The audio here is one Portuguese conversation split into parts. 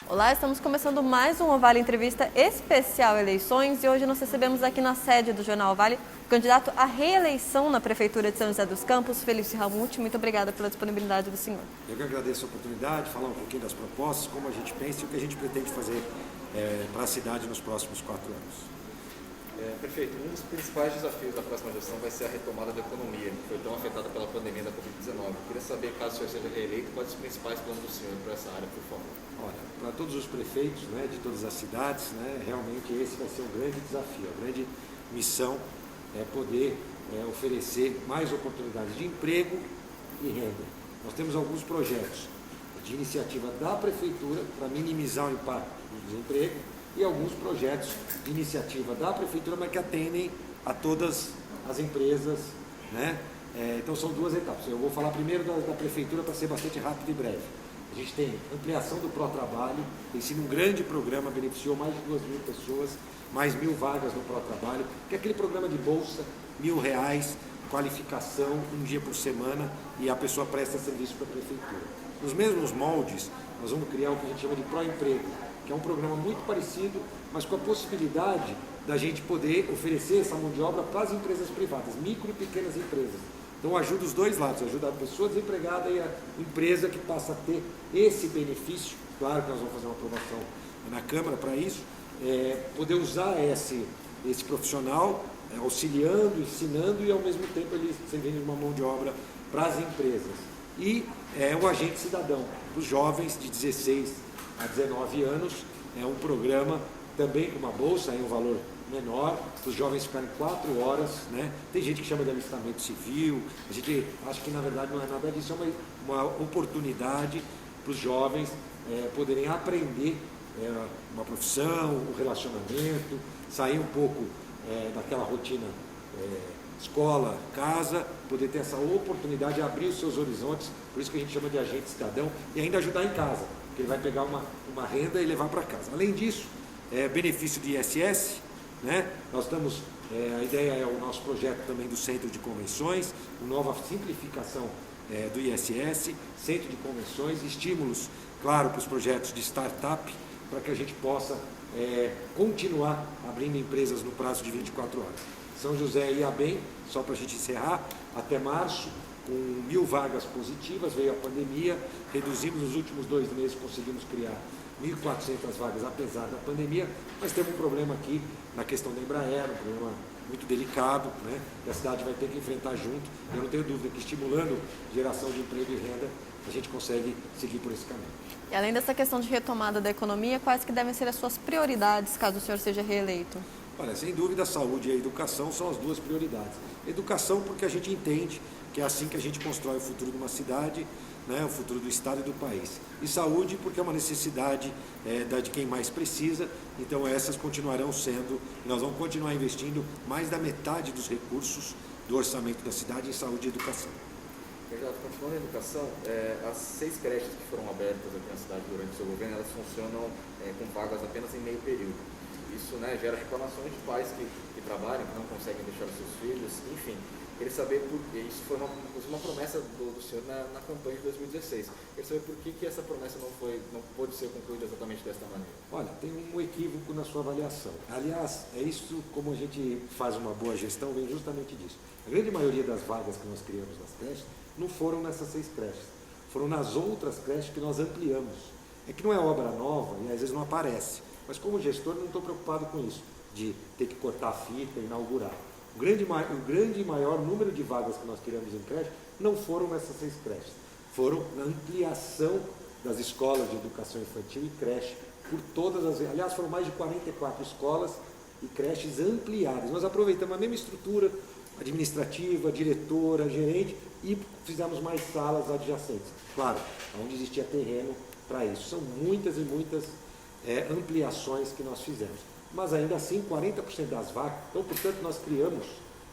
Olá, estamos começando mais um Vale Entrevista especial eleições e hoje nós recebemos aqui na sede do Jornal Vale o candidato à reeleição na Prefeitura de São José dos Campos, Felício Ramute. Muito obrigada pela disponibilidade do senhor. Eu que agradeço a oportunidade, falar um pouquinho das propostas, como a gente pensa e o que a gente pretende fazer para a cidade nos próximos 4 anos. Prefeito, um dos principais desafios da próxima gestão vai ser a retomada da economia, que foi tão afetada pela pandemia da Covid-19. Queria saber, caso o senhor seja reeleito, quais os principais planos do senhor para essa área, por favor? Olha, para todos os prefeitos, de todas as cidades, realmente esse vai ser um grande desafio. A grande missão é poder oferecer mais oportunidades de emprego e renda. Nós temos alguns projetos de iniciativa da Prefeitura para minimizar o impacto do desemprego e alguns projetos de iniciativa da Prefeitura, mas que atendem a todas as empresas, Então são 2 etapas. Eu vou falar primeiro da Prefeitura para ser bastante rápido e breve. A gente tem ampliação do Pró-Trabalho, tem sido um grande programa, beneficiou mais de 2.000 pessoas, mais 1.000 vagas no Pró-Trabalho, que é aquele programa de bolsa, R$1.000, qualificação, 1 dia por semana, e a pessoa presta serviço para a Prefeitura. Nos mesmos moldes, nós vamos criar o que a gente chama de Pró-Emprego, que é um programa muito parecido, mas com a possibilidade da gente poder oferecer essa mão de obra para as empresas privadas, micro e pequenas empresas. Então ajuda os dois lados, ajuda a pessoa desempregada e a empresa que passa a ter esse benefício. Claro que nós vamos fazer uma aprovação na Câmara para isso, poder usar esse profissional auxiliando, ensinando e ao mesmo tempo ele servindo uma mão de obra para as empresas. E o Agente Cidadão, os jovens de 16 a 19 anos, é um programa também com uma bolsa, um valor menor, para os jovens ficarem 4 horas, Tem gente que chama de alistamento civil, a gente acha que na verdade não é nada disso, é uma oportunidade para os jovens poderem aprender uma profissão, um relacionamento, sair um pouco daquela rotina escola, casa, poder ter essa oportunidade de abrir os seus horizontes, por isso que a gente chama de agente cidadão, e ainda ajudar em casa, porque ele vai pegar uma renda e levar para casa. Além disso, benefício de ISS, Nós estamos, a ideia é o nosso projeto também do Centro de Convenções, uma nova simplificação do ISS, Centro de Convenções, estímulos, claro, para os projetos de startup, para que a gente possa continuar abrindo empresas no prazo de 24 horas. São José ia bem, só para a gente encerrar, até março, com 1.000 vagas positivas, veio a pandemia, reduzimos nos últimos 2 meses, conseguimos criar 1.400 vagas, apesar da pandemia, mas temos um problema aqui na questão da Embraer, um problema muito delicado, que a cidade vai ter que enfrentar junto. Eu não tenho dúvida que estimulando geração de emprego e renda, a gente consegue seguir por esse caminho. E além dessa questão de retomada da economia, quais que devem ser as suas prioridades caso o senhor seja reeleito? Olha, sem dúvida a saúde e a educação são as 2 prioridades. Educação porque a gente entende que é assim que a gente constrói o futuro de uma cidade, o futuro do estado e do país. E saúde porque é uma necessidade de quem mais precisa, então essas continuarão sendo, nós vamos continuar investindo mais da metade dos recursos do orçamento da cidade em saúde e educação. Continuando a educação, as 6 creches que foram abertas aqui na cidade durante o seu governo, elas funcionam com vagas apenas em meio período. Isso gera reclamações de pais que trabalham, que não conseguem deixar os seus filhos, enfim. Queria saber por que isso foi uma promessa do senhor na campanha de 2016. Queria saber por que essa promessa não pôde ser concluída exatamente desta maneira. Olha, tem um equívoco na sua avaliação. Aliás, é isso, como a gente faz uma boa gestão, vem justamente disso. A grande maioria das vagas que nós criamos nas creches não foram nessas 6 creches, foram nas outras creches que nós ampliamos. É que não é obra nova e às vezes não aparece, mas como gestor não estou preocupado com isso, de ter que cortar a fita e inaugurar. O grande e maior número de vagas que nós criamos em creche não foram nessas 6 creches, foram na ampliação das escolas de educação infantil e creche, por todas as... Aliás, foram mais de 44 escolas e creches ampliadas. Nós aproveitamos a mesma estrutura administrativa, diretora, gerente e fizemos mais salas adjacentes. Claro, onde existia terreno para isso. São muitas e muitas ampliações que nós fizemos. Mas ainda assim, 40% das vagas, então, portanto, nós criamos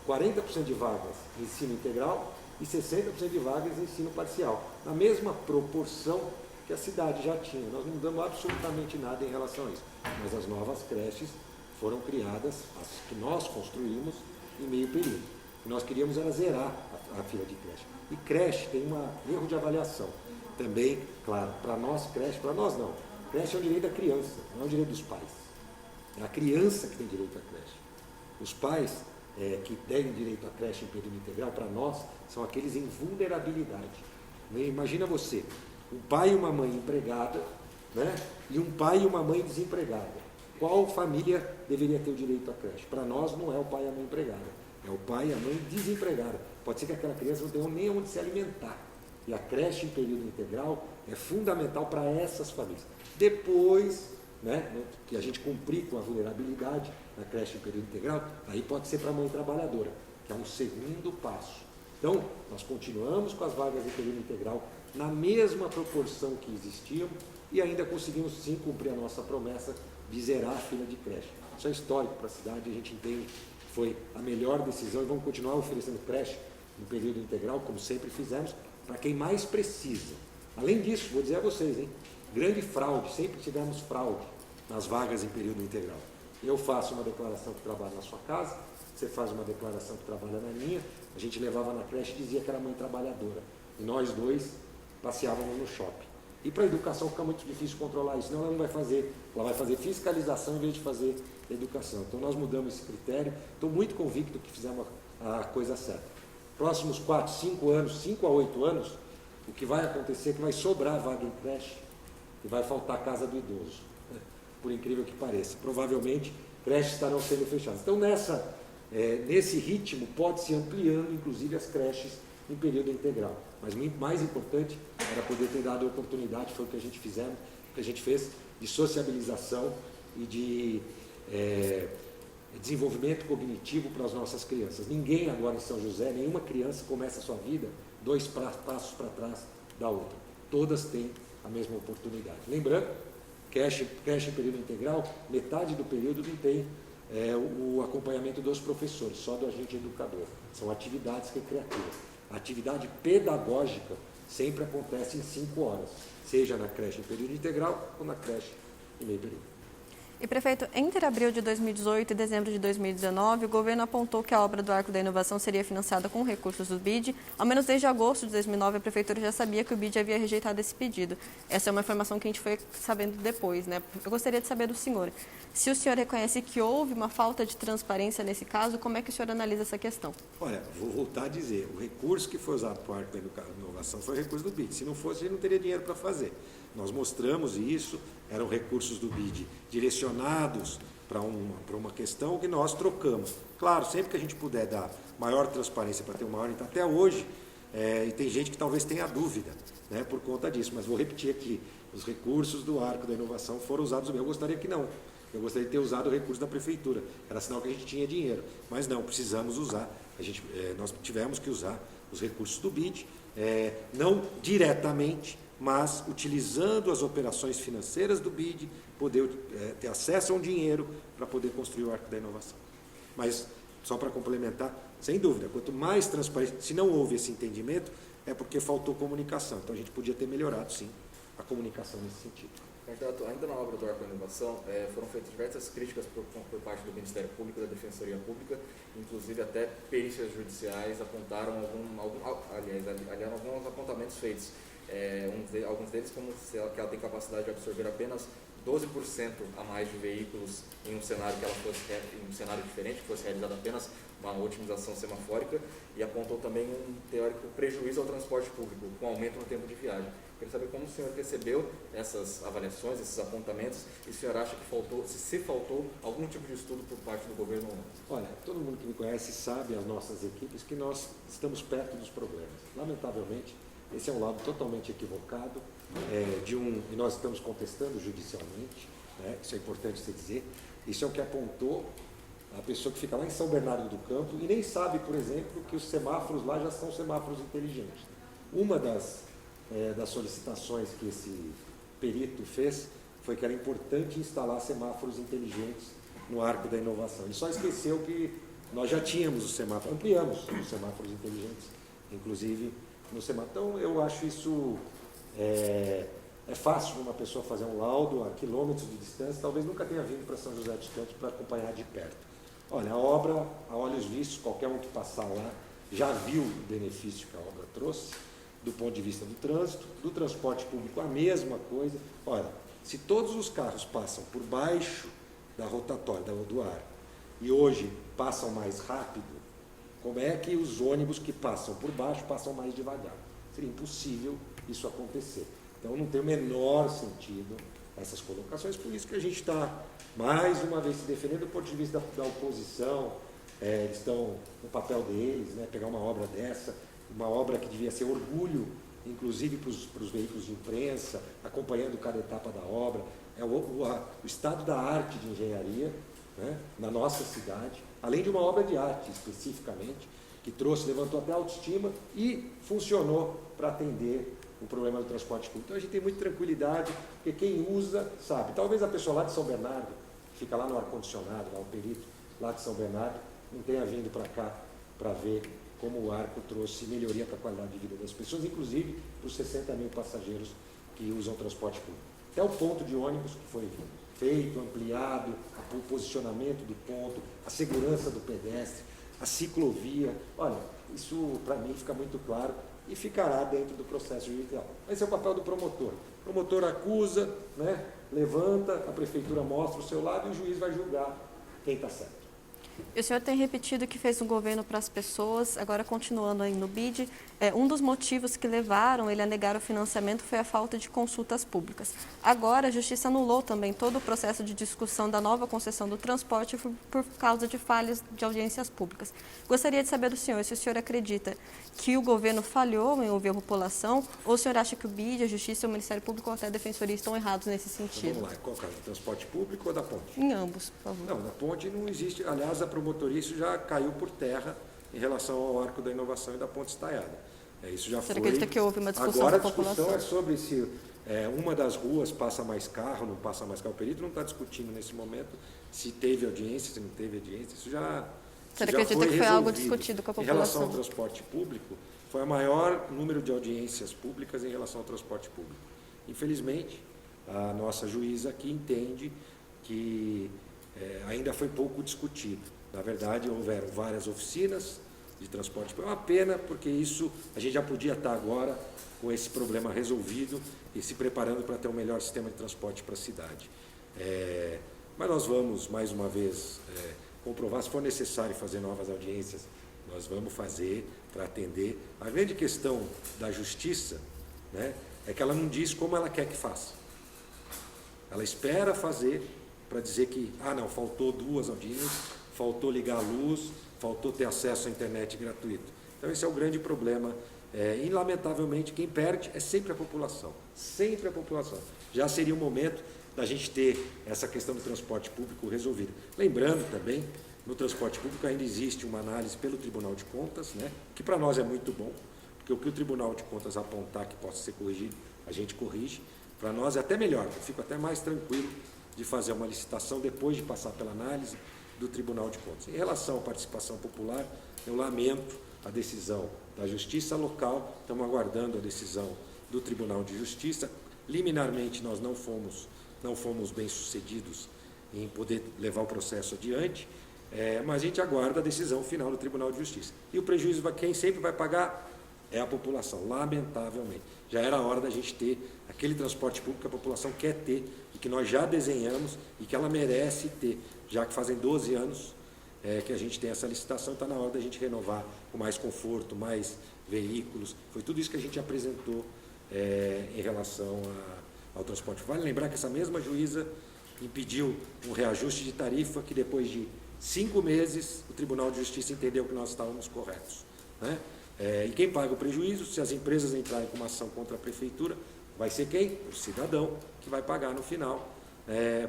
40% de vagas em ensino integral e 60% de vagas em ensino parcial, na mesma proporção que a cidade já tinha. Nós não mudamos absolutamente nada em relação a isso, mas as novas creches foram criadas, as que nós construímos, em meio período. O que nós queríamos era zerar a fila de creche. E creche tem um erro de avaliação. Também, claro, para nós creche, para nós não. creche é um direito da criança, não é um direito dos pais. É a criança que tem direito à creche. Os pais que têm direito à creche em período integral, para nós, são aqueles em vulnerabilidade. Imagina você, um pai e uma mãe empregada, né, e um pai e uma mãe desempregada. Qual família deveria ter o direito à creche? Para nós não é o pai e a mãe empregada, é o pai e a mãe desempregada. Pode ser que aquela criança não tenha nem onde se alimentar. E a creche em período integral é fundamental para essas famílias. Depois, né, que a gente cumprir com a vulnerabilidade na creche em período integral, aí pode ser para a mãe trabalhadora, que é um segundo passo. Então, nós continuamos com as vagas em período integral na mesma proporção que existiam e ainda conseguimos sim cumprir a nossa promessa de zerar a fila de creche. Isso é histórico para a cidade, a gente entende que foi a melhor decisão e vamos continuar oferecendo creche em período integral, como sempre fizemos, para quem mais precisa. Além disso, vou dizer a vocês, hein, grande fraude, sempre tivemos fraude nas vagas em período integral. Eu faço uma declaração que trabalho na sua casa, você faz uma declaração que trabalha na minha, a gente levava na creche e dizia que era mãe trabalhadora. E nós dois passeávamos no shopping. E para a educação fica muito difícil controlar isso, senão ela não vai fazer, ela vai fazer fiscalização em vez de fazer educação. Então nós mudamos esse critério, estou muito convicto que fizemos a coisa certa. Próximos 4, 5 anos, 5 a 8 anos, o que vai acontecer é que vai sobrar vaga em creche e vai faltar casa do idoso, né? Por incrível que pareça. Provavelmente creches estarão sendo fechadas. Então nesse ritmo pode-se ampliando inclusive as creches em período integral. Mas muito mais importante era poder ter dado a oportunidade, foi o que a gente fez, de sociabilização e de desenvolvimento cognitivo para as nossas crianças. Ninguém agora em São José, nenhuma criança começa a sua vida 2 passos para trás da outra. Todas têm a mesma oportunidade. Lembrando, creche em período integral, metade do período não tem o acompanhamento dos professores, só do agente educador. São atividades recreativas. A atividade pedagógica sempre acontece em 5 horas, seja na creche em período integral ou na creche em meio período. E, prefeito, entre abril de 2018 e dezembro de 2019, o governo apontou que a obra do Arco da Inovação seria financiada com recursos do BID. Ao menos desde agosto de 2009, a prefeitura já sabia que o BID havia rejeitado esse pedido. Essa é uma informação que a gente foi sabendo depois, né? Eu gostaria de saber do senhor, se o senhor reconhece que houve uma falta de transparência nesse caso, como é que o senhor analisa essa questão? Olha, vou voltar a dizer, o recurso que foi usado para o Arco da Inovação foi o recurso do BID. Se não fosse, a gente não teria dinheiro para fazer. Nós mostramos isso, eram recursos do BID direcionados para uma questão que nós trocamos. Claro, sempre que a gente puder dar maior transparência para ter uma maior, até hoje, e tem gente que talvez tenha dúvida, né, por conta disso, mas vou repetir aqui, os recursos do Arco da Inovação foram usados. Eu gostaria que não, eu gostaria de ter usado o recurso da prefeitura, era sinal que a gente tinha dinheiro, mas não, precisamos usar, nós tivemos que usar os recursos do BID, não diretamente, mas utilizando as operações financeiras do BID, poder ter acesso a um dinheiro para poder construir o Arco da Inovação. Mas, só para complementar, sem dúvida, quanto mais transparência, se não houve esse entendimento, é porque faltou comunicação. Então a gente podia ter melhorado, sim, a comunicação nesse sentido. Candidato, ainda na obra do Arco da Inovação, foram feitas diversas críticas por parte do Ministério Público, da Defensoria Pública, inclusive até perícias judiciais apontaram alguns apontamentos feitos. Alguns deles como que ela tem capacidade de absorver apenas 12% a mais de veículos em um cenário em um cenário diferente, que fosse realizada apenas uma otimização semafórica, e apontou também um teórico prejuízo ao transporte público, com aumento no tempo de viagem. Queria saber como o senhor recebeu essas avaliações, esses apontamentos, e o senhor acha que faltou algum tipo de estudo por parte do governo ou não? Olha, todo mundo que me conhece sabe, as nossas equipes, que nós estamos perto dos problemas. Lamentavelmente, esse é um lado totalmente equivocado, e nós estamos contestando judicialmente, né? Isso é importante você dizer. Isso é o que apontou a pessoa que fica lá em São Bernardo do Campo e nem sabe, por exemplo, que os semáforos lá já são semáforos inteligentes. Uma das solicitações que esse perito fez foi que era importante instalar semáforos inteligentes no Arco da Inovação. Ele só esqueceu que nós já tínhamos os semáforos, ampliamos os semáforos inteligentes, inclusive no semáforo. Então, eu acho isso é fácil uma pessoa fazer um laudo a quilômetros de distância, talvez nunca tenha vindo para São José dos Campos para acompanhar de perto. Olha, a obra, a olhos vistos, qualquer um que passar lá já viu o benefício que a obra trouxe, do ponto de vista do trânsito, do transporte público, a mesma coisa. Olha, Se todos os carros passam por baixo da rotatória, do ar, e hoje passam mais rápido, como é que os ônibus que passam por baixo passam mais devagar? Seria impossível isso acontecer. Então não tem o menor sentido essas colocações, por isso que a gente está, mais uma vez, se defendendo do ponto de vista da oposição. Eles estão no papel deles, né, pegar uma obra dessa, uma obra que devia ser orgulho, inclusive para os veículos de imprensa, acompanhando cada etapa da obra. É o estado da arte de engenharia, né, na nossa cidade, além de uma obra de arte especificamente, que levantou até a autoestima e funcionou para atender o problema do transporte público. Então a gente tem muita tranquilidade, porque quem usa sabe. Talvez a pessoa lá de São Bernardo, que fica lá no ar-condicionado, lá o perito lá de São Bernardo, não tenha vindo para cá para ver como o Arco trouxe melhoria para a qualidade de vida das pessoas, inclusive para os 60 mil passageiros que usam o transporte público. Até o ponto de ônibus que foi feito, ampliado, o posicionamento do ponto, a segurança do pedestre, a ciclovia. Olha, isso para mim fica muito claro e ficará dentro do processo judicial. Esse é o papel do promotor. O promotor acusa, né, levanta, a prefeitura mostra o seu lado e o juiz vai julgar quem está certo. E o senhor tem repetido que fez um governo para as pessoas, agora continuando aí no BID, um dos motivos que levaram ele a negar o financiamento foi a falta de consultas públicas. Agora, a Justiça anulou também todo o processo de discussão da nova concessão do transporte por causa de falhas de audiências públicas. Gostaria de saber do senhor se o senhor acredita que o governo falhou em ouvir a população, ou o senhor acha que o BID, a Justiça, o Ministério Público ou até a Defensoria estão errados nesse sentido? Então, vamos lá, qual caso? Do transporte público ou da ponte? Em ambos, por favor. Não, na ponte não existe. Aliás, a promotoria, isso já caiu por terra em relação ao Arco da Inovação e da Ponte Estaiada. Isso já Você foi. acredita que houve uma discussão Agora com a população? a discussão é sobre se uma das ruas passa mais carro, não passa mais carro. O perito não está discutindo nesse momento se teve audiência, se não teve audiência. Isso já Você acredita que foi algo discutido com a população? Em relação ao transporte público, foi o maior número de audiências públicas em relação ao transporte público. Infelizmente, a nossa juíza aqui entende que ainda foi pouco discutido. Na verdade, houveram várias oficinas de transporte público. É uma pena, porque isso a gente já podia estar agora com esse problema resolvido e se preparando para ter um melhor sistema de transporte para a cidade. Mas nós vamos, mais uma vez, comprovar, se for necessário fazer novas audiências, nós vamos fazer para atender. A grande questão da justiça, né, é que ela não diz como ela quer que faça. Ela espera fazer para dizer que, não, faltou 2 audiências, faltou ligar a luz, faltou ter acesso à internet gratuito. Então esse é o grande problema. E lamentavelmente quem perde é sempre a população. Sempre a população. Já seria o momento da gente ter essa questão do transporte público resolvida. Lembrando também, no transporte público ainda existe uma análise pelo Tribunal de Contas, né, que para nós é muito bom, porque o que o Tribunal de Contas apontar que possa ser corrigido, a gente corrige. Para nós é até melhor, eu fico até mais tranquilo de fazer uma licitação depois de passar pela análise do Tribunal de Contas. Em relação à participação popular, eu lamento a decisão da Justiça local, estamos aguardando a decisão do Tribunal de Justiça. Liminarmente nós não fomos bem-sucedidos em poder levar o processo adiante, mas a gente aguarda a decisão final do Tribunal de Justiça. E o prejuízo, quem sempre vai pagar é a população, lamentavelmente. Já era a hora da gente ter aquele transporte público que a população quer ter e que nós já desenhamos e que ela merece ter, já que fazem 12 anos que a gente tem essa licitação, está na hora da gente renovar com mais conforto, mais veículos. Foi tudo isso que a gente apresentou em relação ao transporte. Vale lembrar que essa mesma juíza impediu um reajuste de tarifa que depois de 5 meses o Tribunal de Justiça entendeu que nós estávamos corretos, né? E quem paga o prejuízo, se as empresas entrarem com uma ação contra a prefeitura, vai ser quem? O cidadão que vai pagar no final,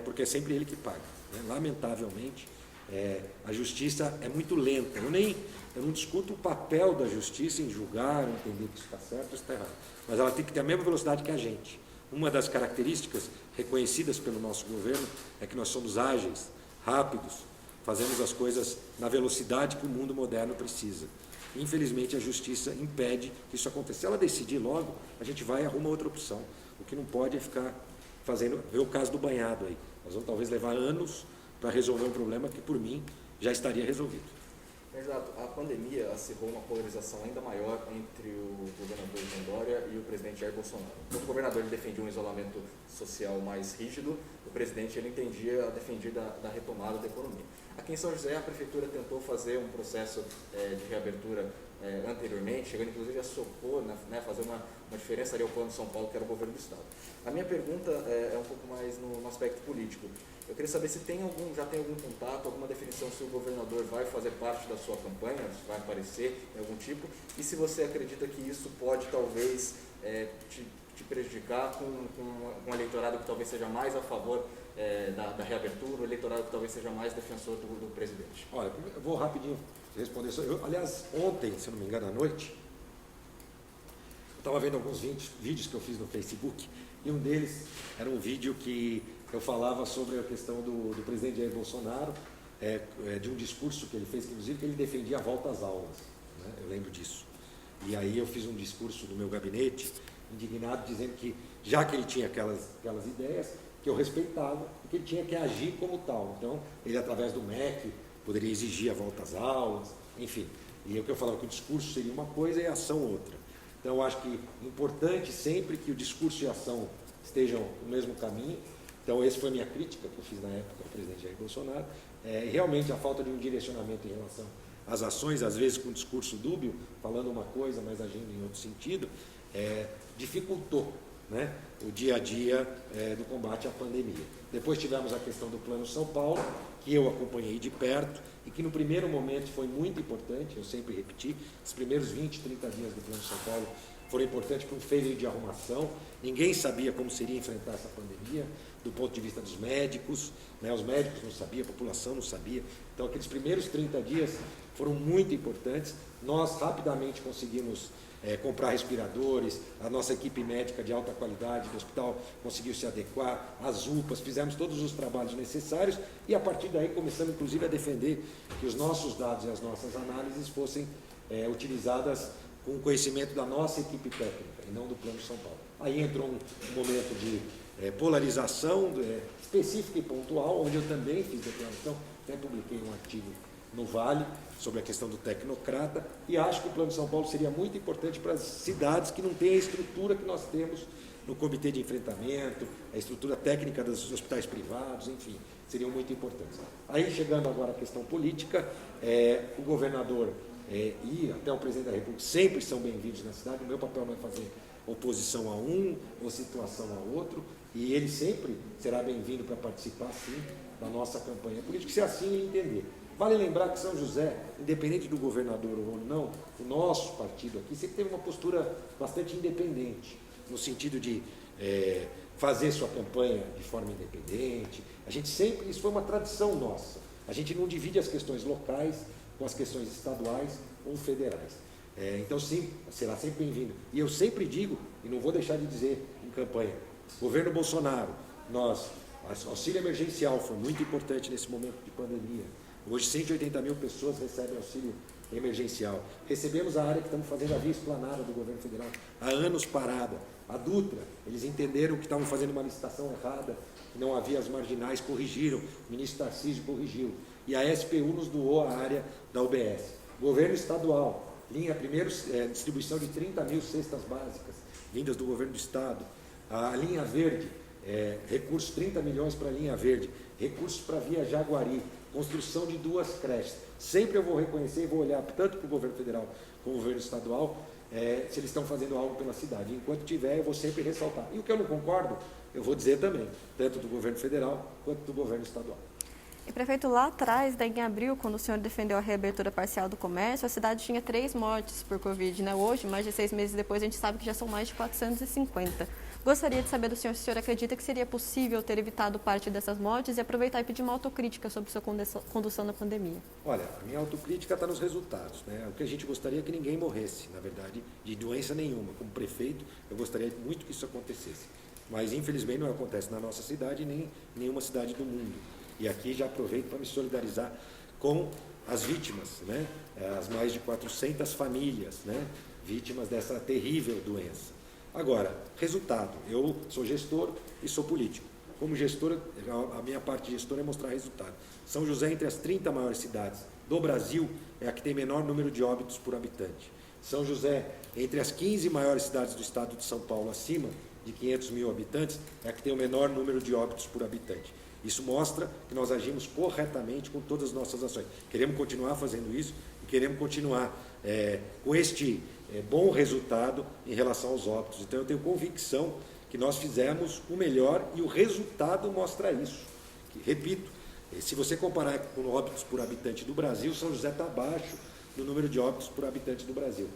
porque é sempre ele que paga, né? Lamentavelmente, a justiça é muito lenta. Eu não discuto o papel da justiça em julgar, entender que isso está certo ou está errado, mas ela tem que ter a mesma velocidade que a gente. Uma das características reconhecidas pelo nosso governo é que nós somos ágeis, rápidos, fazemos as coisas na velocidade que o mundo moderno precisa. Infelizmente, a justiça impede que isso aconteça. Se ela decidir logo, a gente vai e arruma outra opção. O que não pode é ficar ver o caso do banhado aí. Nós vamos talvez levar anos para resolver um problema que, por mim, já estaria resolvido. Exato. A pandemia acirrou uma polarização ainda maior entre o governador João Dória e o presidente Jair Bolsonaro. Então, o governador ele defendia um isolamento social mais rígido, o presidente ele defendia da retomada da economia. Aqui em São José, a prefeitura tentou fazer um processo de reabertura anteriormente, chegando inclusive a supor, né, fazer uma diferença ali ao plano de São Paulo, que era o governo do Estado. A minha pergunta é um pouco mais no aspecto político. Eu queria saber se já tem algum contato, alguma definição se o governador vai fazer parte da sua campanha, se vai aparecer em algum tipo, e se você acredita que isso pode talvez te prejudicar com um eleitorado que talvez seja mais a favor da reabertura, o eleitorado que talvez seja mais defensor do presidente. Olha, eu vou rapidinho responder. Aliás, ontem, se eu não me engano, à noite, eu estava vendo alguns vídeos que eu fiz no Facebook, e um deles era um vídeo que eu falava sobre a questão do presidente Jair Bolsonaro, de um discurso que ele fez, inclusive, que ele defendia a volta às aulas, né? Eu lembro disso. E aí eu fiz um discurso no meu gabinete, indignado, dizendo que, já que ele tinha aquelas ideias, que eu respeitava e que ele tinha que agir como tal. Então, ele, através do MEC, poderia exigir a volta às aulas, enfim. E o que eu falava que o discurso seria uma coisa e a ação outra. Então, eu acho que é importante sempre que o discurso e a ação estejam no mesmo caminho. Então, essa foi a minha crítica que eu fiz na época ao presidente Jair Bolsonaro. Realmente, a falta de um direcionamento em relação às ações, às vezes com um discurso dúbio, falando uma coisa, mas agindo em outro sentido, dificultou, né, o dia a dia do combate à pandemia. Depois tivemos a questão do Plano São Paulo, que eu acompanhei de perto e que no primeiro momento foi muito importante, eu sempre repeti, os primeiros 20, 30 dias do Plano São Paulo foram importantes para um fevereiro de arrumação. Ninguém sabia como seria enfrentar essa pandemia, do ponto de vista dos médicos, né? Os médicos não sabiam, a população não sabia. Então, aqueles primeiros 30 dias foram muito importantes. Nós rapidamente conseguimos comprar respiradores, a nossa equipe médica de alta qualidade do hospital conseguiu se adequar, as UPAs, fizemos todos os trabalhos necessários e, a partir daí, começamos, inclusive, a defender que os nossos dados e as nossas análises fossem utilizadas com o conhecimento da nossa equipe técnica e não do Plano São Paulo. Aí entrou um momento de polarização específica e pontual, onde eu também fiz declaração, até publiquei um artigo no Vale sobre a questão do tecnocrata, e acho que o Plano São Paulo seria muito importante para as cidades que não têm a estrutura que nós temos no comitê de enfrentamento, a estrutura técnica dos hospitais privados, enfim, seriam muito importantes. Aí, chegando agora à questão política, o governador e até o presidente da República sempre são bem-vindos na cidade. O meu papel não é fazer oposição a um ou situação a outro, e ele sempre será bem-vindo para participar, sim, da nossa campanha política, se assim ele entender. Vale lembrar que São José, independente do governador ou não, o nosso partido aqui sempre teve uma postura bastante independente, no sentido de fazer sua campanha de forma independente. A gente sempre, isso foi uma tradição nossa, a gente não divide as questões locais com as questões estaduais ou federais. Então, sim, será sempre bem-vindo. E eu sempre digo, e não vou deixar de dizer em campanha, governo Bolsonaro, auxílio emergencial foi muito importante nesse momento de pandemia. Hoje, 180 mil pessoas recebem auxílio emergencial. Recebemos a área que estamos fazendo a via esplanada do governo federal, há anos parada. A Dutra, eles entenderam que estavam fazendo uma licitação errada, que não havia as marginais, corrigiram, o ministro Tarcísio corrigiu. E a SPU nos doou a área da UBS. Governo estadual, distribuição de 30 mil cestas básicas, vindas do governo do estado. A linha verde, recursos 30 milhões para a linha verde, recursos para a via Jaguari, construção de 2 creches. Sempre eu vou reconhecer e vou olhar tanto para o governo federal como o governo estadual, se eles estão fazendo algo pela cidade. Enquanto tiver, eu vou sempre ressaltar. E o que eu não concordo, eu vou dizer também, tanto do governo federal quanto do governo estadual. E, prefeito, lá atrás, em abril, quando o senhor defendeu a reabertura parcial do comércio, a cidade tinha 3 mortes por Covid, né? Hoje, mais de 6 meses depois, a gente sabe que já são mais de 450. Gostaria de saber do senhor se o senhor acredita que seria possível ter evitado parte dessas mortes e aproveitar e pedir uma autocrítica sobre sua condução na pandemia. Olha, a minha autocrítica está nos resultados, né? O que a gente gostaria é que ninguém morresse, na verdade, de doença nenhuma. Como prefeito, eu gostaria muito que isso acontecesse. Mas, infelizmente, não acontece na nossa cidade nem em nenhuma cidade do mundo. E aqui já aproveito para me solidarizar com as vítimas, né? As mais de 400 famílias, né? Vítimas dessa terrível doença. Agora, resultado. Eu sou gestor e sou político. Como gestor, a minha parte de gestor é mostrar resultado. São José, entre as 30 maiores cidades do Brasil é a que tem menor número de óbitos por habitante. São José, entre as 15 maiores cidades do estado de São Paulo, acima de 500 mil habitantes, é a que tem o menor número de óbitos por habitante. Isso mostra que nós agimos corretamente com todas as nossas ações. Queremos continuar fazendo isso e queremos continuar com este bom resultado em relação aos óbitos. Então eu tenho convicção que nós fizemos o melhor e o resultado mostra isso. Que, repito, se você comparar com óbitos por habitante do Brasil, São José está abaixo do número de óbitos por habitante do Brasil.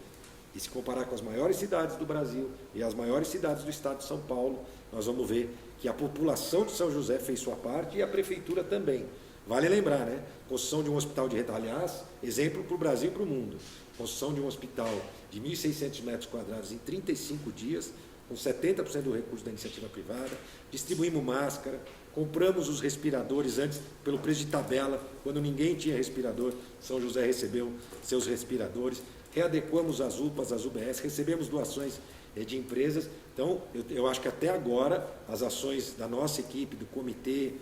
E se comparar com as maiores cidades do Brasil e as maiores cidades do estado de São Paulo, nós vamos ver que a população de São José fez sua parte e a prefeitura também. Vale lembrar, né? Construção de um hospital de rede, aliás, exemplo para o Brasil e para o mundo. Construção de um hospital de 1.600 metros quadrados em 35 dias, com 70% do recurso da iniciativa privada, distribuímos máscara, compramos os respiradores antes pelo preço de tabela, quando ninguém tinha respirador, São José recebeu seus respiradores, readequamos as UPAs, as UBS, recebemos doações de empresas. Então, eu acho que até agora as ações da nossa equipe, do comitê,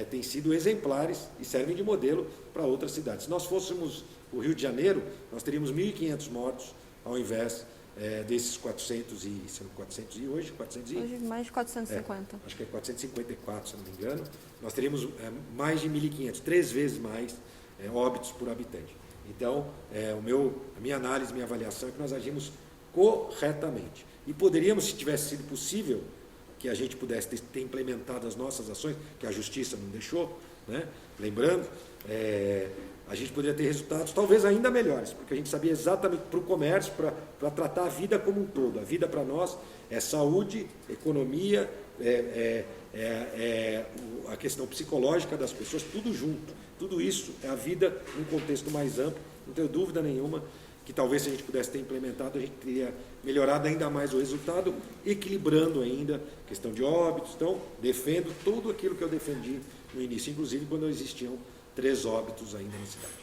têm sido exemplares e servem de modelo para outras cidades. Se nós fôssemos o Rio de Janeiro, nós teríamos 1.500 mortos ao invés desses 400 e hoje mais de 450. Acho que é 454, se não me engano. Nós teríamos mais de 1.500, 3 vezes mais óbitos por habitante. Então, a minha análise, minha avaliação é que nós agimos corretamente. E poderíamos, se tivesse sido possível, que a gente pudesse ter implementado as nossas ações, que a Justiça não deixou, né? Lembrando, a gente poderia ter resultados talvez ainda melhores, porque a gente sabia exatamente para o comércio, para tratar a vida como um todo. A vida para nós é saúde, economia, a questão psicológica das pessoas, tudo junto. Tudo isso é a vida num contexto mais amplo. Não tenho dúvida nenhuma que talvez se a gente pudesse ter implementado, a gente teria melhorado ainda mais o resultado, equilibrando ainda a questão de óbitos. Então, defendo tudo aquilo que eu defendi no início, inclusive quando existiam 3 óbitos ainda na cidade.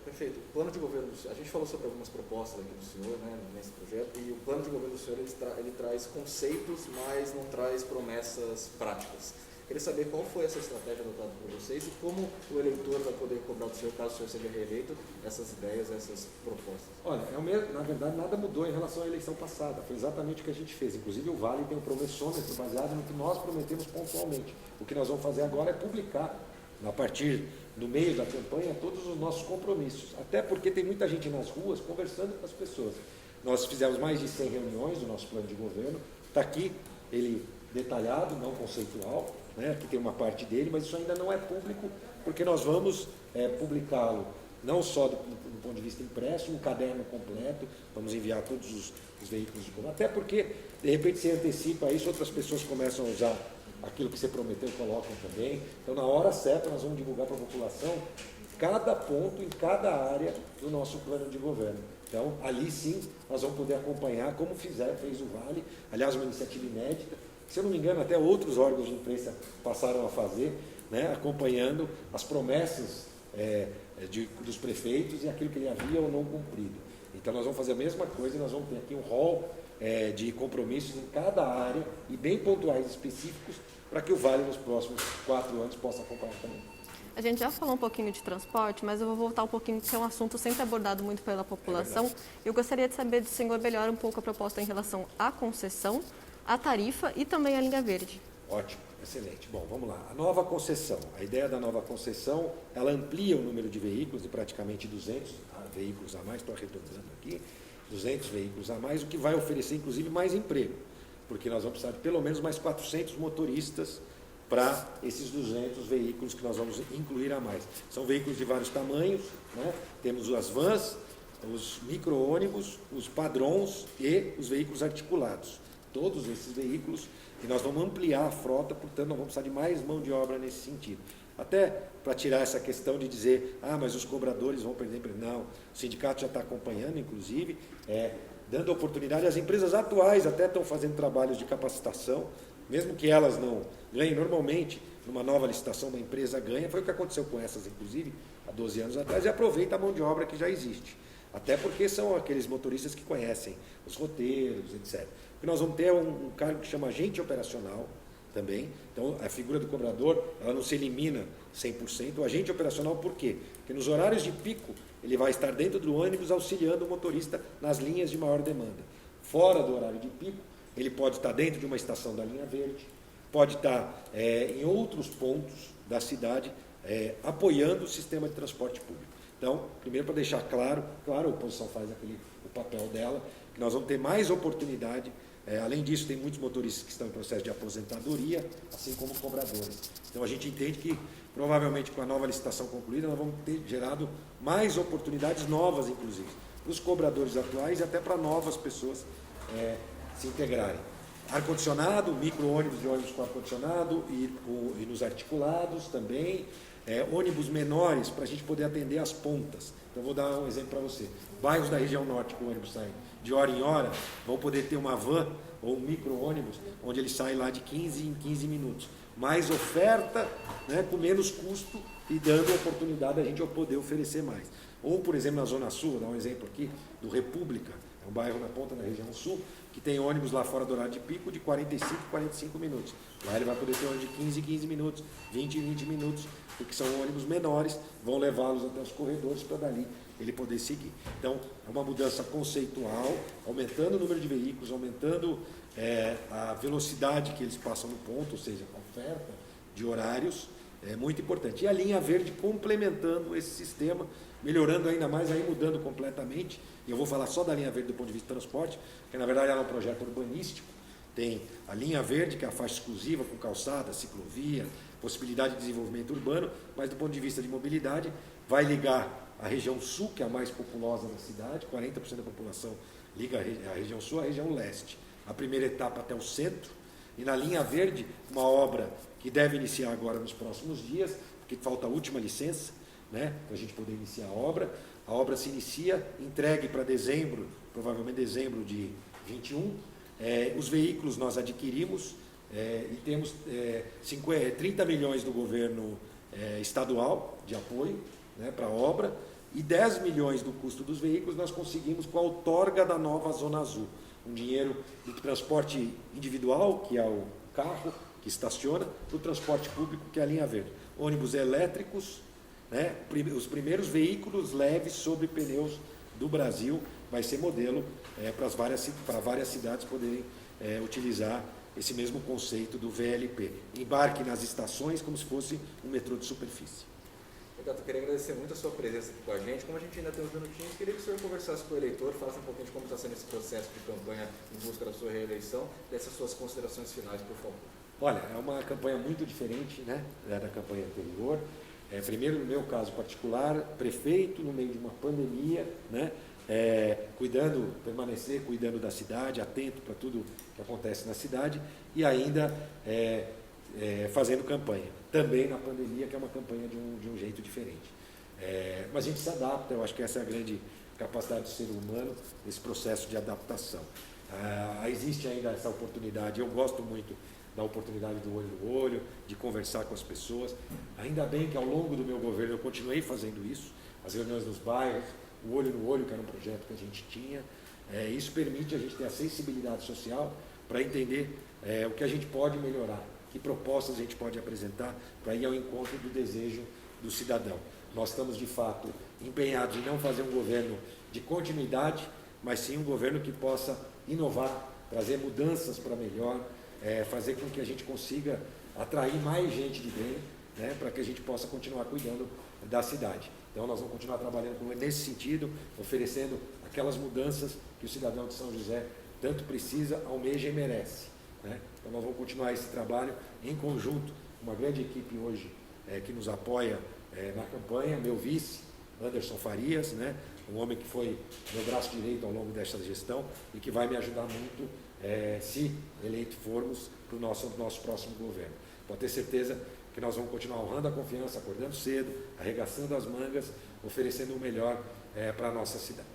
Perfeito. O plano de governo do senhor, a gente falou sobre algumas propostas aqui do senhor, né, nesse projeto, e o plano de governo do senhor ele traz conceitos, mas não traz promessas práticas. Queria saber qual foi essa estratégia adotada por vocês e como o eleitor vai poder cobrar do senhor, caso o senhor seja reeleito, essas ideias, essas propostas. Olha, na verdade nada mudou em relação à eleição passada, foi exatamente o que a gente fez. Inclusive o Vale tem um promissômetro baseado no que nós prometemos pontualmente. O que nós vamos fazer agora é publicar, a partir do meio da campanha, todos os nossos compromissos. Até porque tem muita gente nas ruas conversando com as pessoas. Nós fizemos mais de 100 reuniões do nosso plano de governo, está aqui ele detalhado, não conceitual, né? Aqui tem uma parte dele, mas isso ainda não é público, porque nós vamos publicá-lo não só do ponto de vista impresso, um caderno completo, vamos enviar todos os veículos de comunicação, até porque, de repente, você antecipa isso, outras pessoas começam a usar aquilo que você prometeu, colocam também. Então, na hora certa, nós vamos divulgar para a população cada ponto em cada área do nosso plano de governo. Então, ali sim, nós vamos poder acompanhar como fez o Vale, aliás, uma iniciativa inédita. Se eu não me engano, até outros órgãos de imprensa passaram a fazer, né, acompanhando as promessas dos prefeitos e aquilo que ele havia ou não cumprido. Então, nós vamos fazer a mesma coisa, nós vamos ter aqui um rol de compromissos em cada área e bem pontuais específicos para que o Vale, nos próximos 4 anos, possa acompanhar também. A gente já falou um pouquinho de transporte, mas eu vou voltar um pouquinho, que é um assunto sempre abordado muito pela população. Eu gostaria de saber do senhor melhor um pouco a proposta em relação à concessão, à tarifa e também à linha verde. Ótimo, excelente. Bom, vamos lá. A nova concessão. A ideia da nova concessão, ela amplia o número de veículos de praticamente 200 veículos a mais, estou arredondando aqui, 200 veículos a mais, o que vai oferecer, inclusive, mais emprego, porque nós vamos precisar de pelo menos mais 400 motoristas para esses 200 veículos que nós vamos incluir a mais. São veículos de vários tamanhos, né? Temos as vans, os micro-ônibus, os padrões e os veículos articulados. Todos esses veículos, e nós vamos ampliar a frota, portanto, nós vamos precisar de mais mão de obra nesse sentido. Até para tirar essa questão de dizer, mas os cobradores vão perder emprego. Não, o sindicato já está acompanhando, inclusive, dando oportunidade. As empresas atuais até estão fazendo trabalhos de capacitação, mesmo que elas não ganhem. Normalmente, numa nova licitação, uma empresa ganha, foi o que aconteceu com essas, inclusive, há 12 anos atrás, e aproveita a mão de obra que já existe. Até porque são aqueles motoristas que conhecem os roteiros, etc. Porque nós vamos ter um cargo que chama agente operacional, também. Então, a figura do cobrador, ela não se elimina 100%. O agente operacional, por quê? Porque nos horários de pico, ele vai estar dentro do ônibus auxiliando o motorista nas linhas de maior demanda. Fora do horário de pico, ele pode estar dentro de uma estação da linha verde, pode estar em outros pontos da cidade, apoiando o sistema de transporte público. Então, primeiro para deixar claro, a oposição faz o papel dela, que nós vamos ter mais oportunidade. Além disso, tem muitos motoristas que estão em processo de aposentadoria, assim como cobradores. Então, a gente entende que, provavelmente, com a nova licitação concluída, nós vamos ter gerado mais oportunidades novas, inclusive, para os cobradores atuais e até para novas pessoas se integrarem. Ar-condicionado, micro-ônibus e ônibus com ar-condicionado e nos articulados também. Ônibus menores para a gente poder atender as pontas. Então, vou dar um exemplo para você. Bairros da região norte que o ônibus sai de hora em hora, vão poder ter uma van ou um micro-ônibus, onde ele sai lá de 15 em 15 minutos. Mais oferta, né, com menos custo e dando a oportunidade a gente poder oferecer mais. Ou, por exemplo, na Zona Sul, vou dar um exemplo aqui, do República, é um bairro na ponta da região sul, que tem ônibus lá fora do horário de pico de 45 minutos. Lá ele vai poder ter ônibus de 15 minutos, 20 minutos, porque são ônibus menores, vão levá-los até os corredores para dali ele poder seguir. Então, é uma mudança conceitual, aumentando o número de veículos, aumentando a velocidade que eles passam no ponto, ou seja, a oferta de horários, é muito importante. E a linha verde complementando esse sistema, melhorando ainda mais, aí mudando completamente. E eu vou falar só da linha verde do ponto de vista de transporte, porque na verdade ela é um projeto urbanístico. Tem a linha verde, que é a faixa exclusiva com calçada, ciclovia, possibilidade de desenvolvimento urbano, mas do ponto de vista de mobilidade, vai ligar a região sul, que é a mais populosa da cidade, 40% da população liga a região sul, a região leste. A primeira etapa até o centro, e na linha verde, uma obra que deve iniciar agora nos próximos dias, porque falta a última licença, né, para a gente poder iniciar a obra. A obra se inicia, entregue para dezembro, provavelmente dezembro de 21. Os veículos nós adquirimos e temos 30 milhões do governo estadual de apoio, né, para a obra, e 10 milhões do custo dos veículos nós conseguimos com a outorga da nova Zona Azul. Um dinheiro de transporte individual, que é o carro que estaciona, para o transporte público, que é a linha verde. Ônibus elétricos, né, os primeiros veículos leves sobre pneus do Brasil, vai ser modelo para várias cidades poderem utilizar esse mesmo conceito do VLP. Embarque nas estações como se fosse um metrô de superfície. Eu queria agradecer muito a sua presença aqui com a gente. Como a gente ainda tem uns minutinhos, queria que o senhor conversasse com o eleitor, falasse um pouquinho de como está sendo esse processo de campanha em busca da sua reeleição, dessas suas considerações finais, por favor. Olha, é uma campanha muito diferente, né, da campanha anterior. Primeiro, no meu caso particular, prefeito no meio de uma pandemia, né, permanecer cuidando da cidade, atento para tudo que acontece na cidade e ainda fazendo campanha. Também na pandemia, que é uma campanha de um jeito diferente. Mas a gente se adapta, eu acho que essa é a grande capacidade do ser humano, esse processo de adaptação. Existe ainda essa oportunidade, eu gosto muito da oportunidade do olho no olho, de conversar com as pessoas. Ainda bem que ao longo do meu governo eu continuei fazendo isso, as reuniões nos bairros, o olho no olho, que era um projeto que a gente tinha. Isso permite a gente ter a sensibilidade social para entender o que a gente pode melhorar, que propostas a gente pode apresentar para ir ao encontro do desejo do cidadão. Nós estamos, de fato, empenhados em não fazer um governo de continuidade, mas sim um governo que possa inovar, trazer mudanças para melhor, fazer com que a gente consiga atrair mais gente de bem, né, para que a gente possa continuar cuidando da cidade. Então nós vamos continuar trabalhando nesse sentido, oferecendo aquelas mudanças que o cidadão de São José tanto precisa, almeja e merece, né? Então nós vamos continuar esse trabalho em conjunto, uma grande equipe hoje que nos apoia na campanha, meu vice, Anderson Farias, né? Um homem que foi meu braço direito ao longo desta gestão e que vai me ajudar muito se eleito formos para o nosso próximo governo. Pode ter certeza que nós vamos continuar honrando a confiança, acordando cedo, arregaçando as mangas, oferecendo o melhor para a nossa cidade.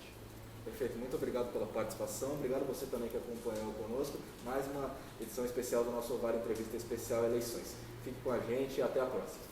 Perfeito, muito obrigado pela participação, obrigado a você também que acompanhou conosco, mais uma edição especial do nosso Vale Entrevista Especial Eleições. Fique com a gente e até a próxima.